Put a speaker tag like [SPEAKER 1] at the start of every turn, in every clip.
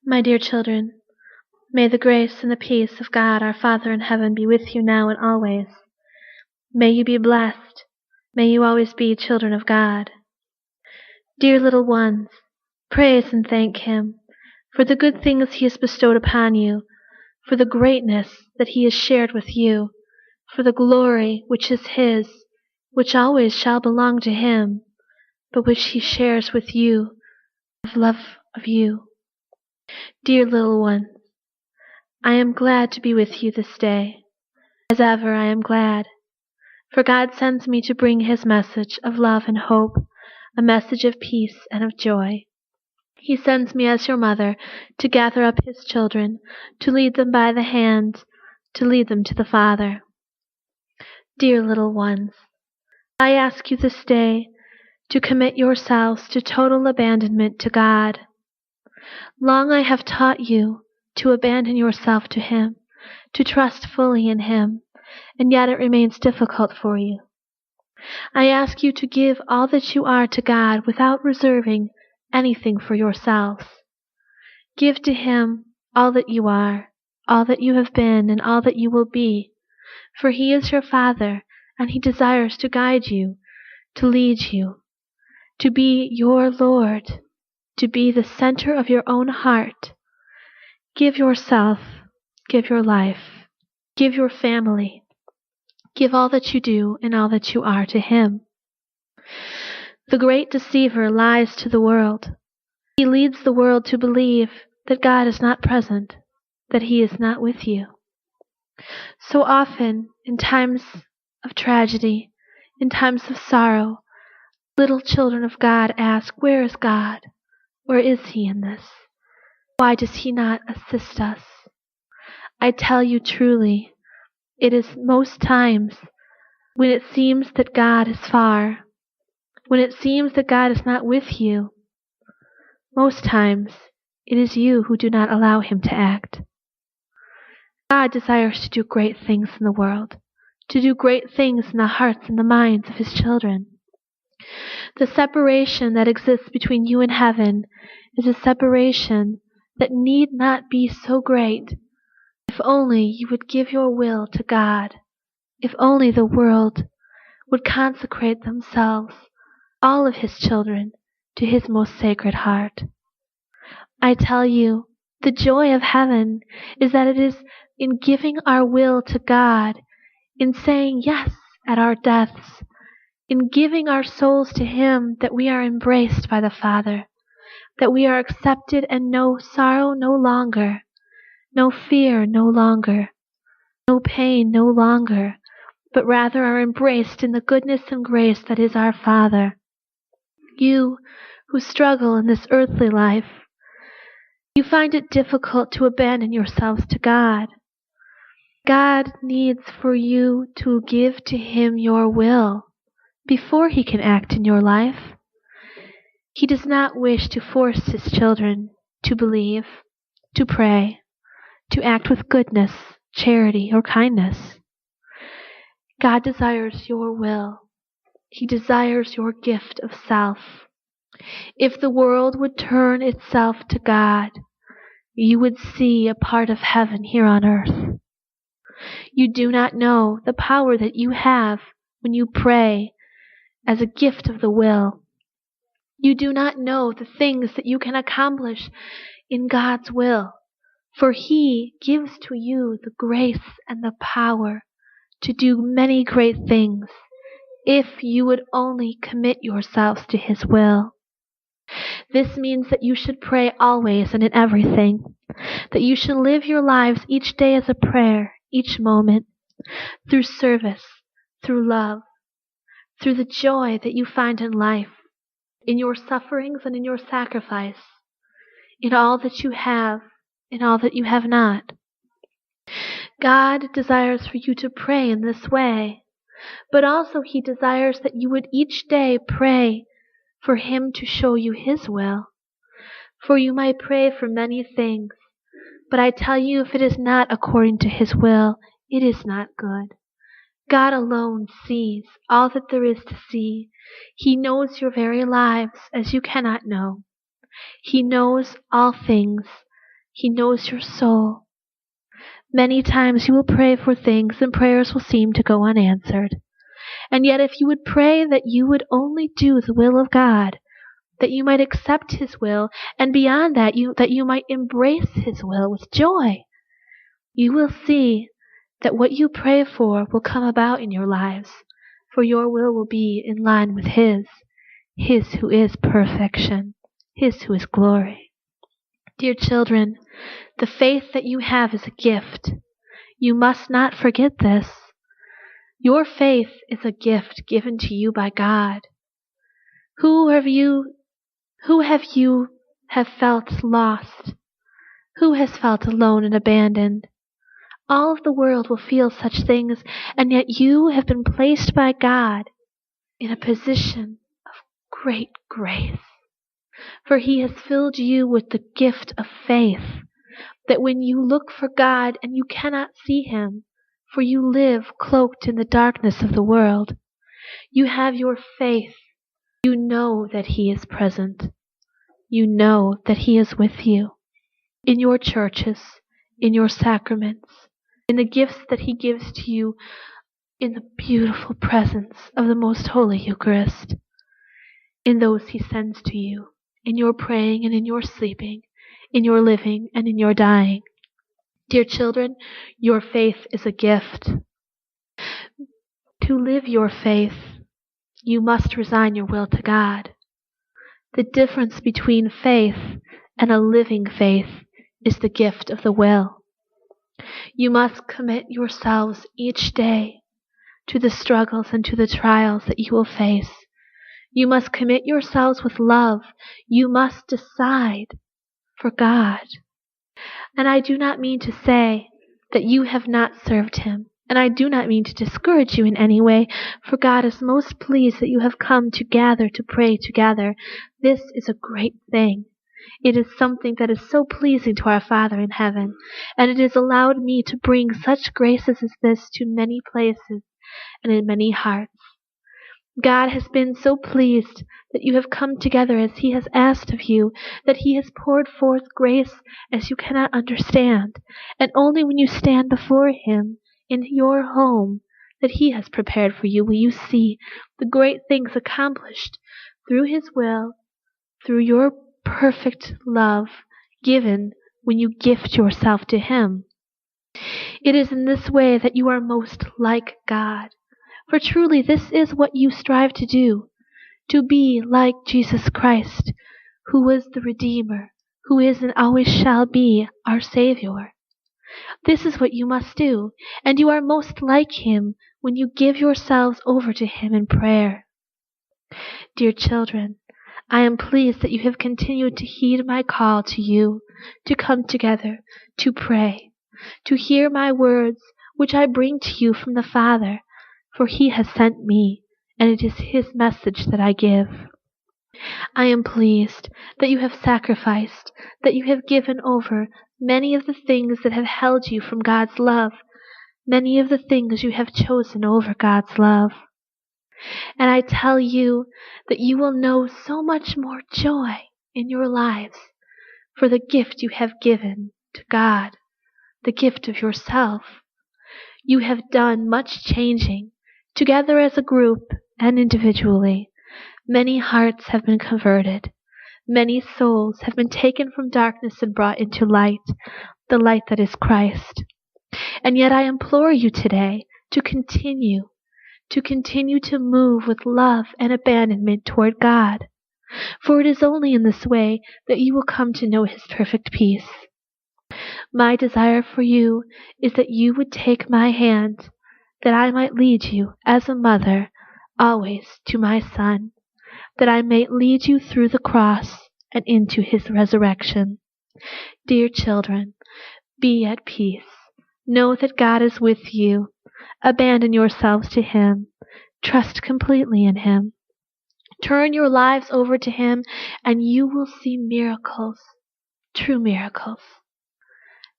[SPEAKER 1] My dear children, may the grace and the peace of God our Father in heaven be with you now and always. May you be blessed. May you always be children of God. Dear little ones, praise and thank Him for the good things He has bestowed upon you, for the greatness that He has shared with you, for the glory which is His, which always shall belong to Him, but which He shares with you, of love of you. Dear little ones, I am glad to be with you this day. As ever, I am glad, for God sends me to bring His message of love and hope, a message of peace and of joy. He sends me as your mother to gather up His children, to lead them by the hand, to lead them to the Father. Dear little ones, I ask you this day to commit yourselves to total abandonment to God. Long I have taught you to abandon yourself to Him, to trust fully in Him, and yet it remains difficult for you. I ask you to give all that you are to God without reserving anything for yourselves. Give to Him all that you are, all that you have been, and all that you will be, for He is your Father, and He desires to guide you, to lead you, to be your Lord, to be the center of your own heart. Give yourself, give your life, give your family, give all that you do and all that you are to Him. The great deceiver lies to the world. He leads the world to believe that God is not present, that He is not with you. So often, in times of tragedy, in times of sorrow, little children of God ask, where is God? Where is He in this? Why does He not assist us? I tell you truly, it is most times when it seems that God is far, when it seems that God is not with you, most times it is you who do not allow Him to act. God desires to do great things in the world, to do great things in the hearts and the minds of His children. The separation that exists between you and heaven is a separation that need not be so great. If only you would give your will to God, if only the world would consecrate themselves, all of His children, to His most sacred heart. I tell you, the joy of heaven is that it is in giving our will to God, in saying yes at our deaths, in giving our souls to Him, that we are embraced by the Father, that we are accepted and know sorrow no longer, no fear no longer, no pain no longer, but rather are embraced in the goodness and grace that is our Father. You who struggle in this earthly life, you find it difficult to abandon yourselves to God. God needs for you to give to Him your will before He can act in your life. He does not wish to force His children to believe, to pray, to act with goodness, charity, or kindness. God desires your will. He desires your gift of self. If the world would turn itself to God, you would see a part of heaven here on earth. You do not know the power that you have when you pray as a gift of the will. You do not know the things that you can accomplish in God's will, for He gives to you the grace and the power to do many great things if you would only commit yourselves to His will. This means that you should pray always and in everything, that you should live your lives each day as a prayer, each moment, through service, through love, through the joy that you find in life, in your sufferings and in your sacrifice, in all that you have, in all that you have not. God desires for you to pray in this way, but also He desires that you would each day pray for Him to show you His will. For you might pray for many things, but I tell you, if it is not according to His will, it is not good. God alone sees all that there is to see. He knows your very lives as you cannot know. He knows all things, He knows your soul. Many times you will pray for things and prayers will seem to go unanswered. And yet if you would pray that you would only do the will of God, that you might accept His will, and beyond that, that you might embrace His will with joy, you will see that what you pray for will come about in your lives, for your will be in line with His who is perfection, His who is glory. Dear children, the faith that you have is a gift. You must not forget this. Your faith is a gift given to you by God. Who have you felt lost? Who has felt alone and abandoned? All of the world will feel such things, and yet you have been placed by God in a position of great grace. For He has filled you with the gift of faith, that when you look for God and you cannot see Him, for you live cloaked in the darkness of the world, you have your faith. You know that He is present. You know that He is with you in your churches, in your sacraments, in the gifts that He gives to you in the beautiful presence of the Most Holy Eucharist, in those He sends to you, in your praying and in your sleeping, in your living and in your dying. Dear children, your faith is a gift. To live your faith, you must resign your will to God. The difference between faith and a living faith is the gift of the will. You must commit yourselves each day to the struggles and to the trials that you will face. You must commit yourselves with love. You must decide for God. And I do not mean to say that you have not served Him. And I do not mean to discourage you in any way, for God is most pleased that you have come to gather to pray together. This is a great thing. It is something that is so pleasing to our Father in heaven, and it has allowed me to bring such graces as this to many places and in many hearts. God has been so pleased that you have come together as He has asked of you, that He has poured forth grace as you cannot understand, and only when you stand before Him in your home that He has prepared for you will you see the great things accomplished through His will, through your perfect love given when you gift yourself to Him. It is in this way that you are most like God. For truly this is what you strive to do, to be like Jesus Christ, who is the Redeemer, who is and always shall be our Savior. This is what you must do, and you are most like Him when you give yourselves over to Him in prayer. Dear children, I am pleased that you have continued to heed my call to you, to come together, to pray, to hear my words, which I bring to you from the Father, for He has sent me, and it is His message that I give. I am pleased that you have sacrificed, that you have given over many of the things that have held you from God's love, many of the things you have chosen over God's love. And I tell you that you will know so much more joy in your lives for the gift you have given to God, the gift of yourself. You have done much changing, together as a group and individually. Many hearts have been converted. Many souls have been taken from darkness and brought into light, the light that is Christ. And yet I implore you today to continue to move with love and abandonment toward God. For it is only in this way that you will come to know His perfect peace. My desire for you is that you would take my hand, that I might lead you as a mother always to my Son, that I may lead you through the cross and into His resurrection. Dear children, be at peace. Know that God is with you. Abandon yourselves to Him. Trust completely in Him. Turn your lives over to Him, and you will see miracles, true miracles.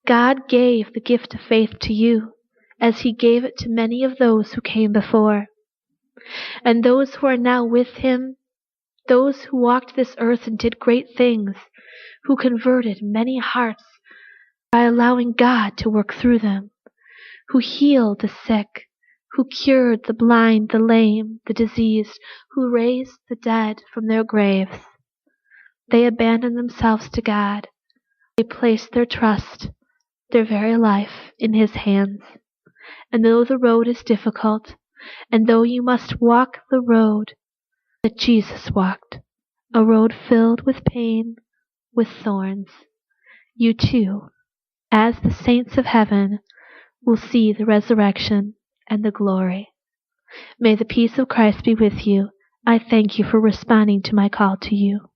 [SPEAKER 1] God gave the gift of faith to you, as He gave it to many of those who came before. And those who are now with Him, those who walked this earth and did great things, who converted many hearts by allowing God to work through them, who healed the sick, who cured the blind, the lame, the diseased, who raised the dead from their graves. They abandoned themselves to God. They placed their trust, their very life, in His hands. And though the road is difficult, and though you must walk the road that Jesus walked, a road filled with pain, with thorns, you too, as the saints of heaven, will see the resurrection and the glory. May the peace of Christ be with you. I thank you for responding to my call to you.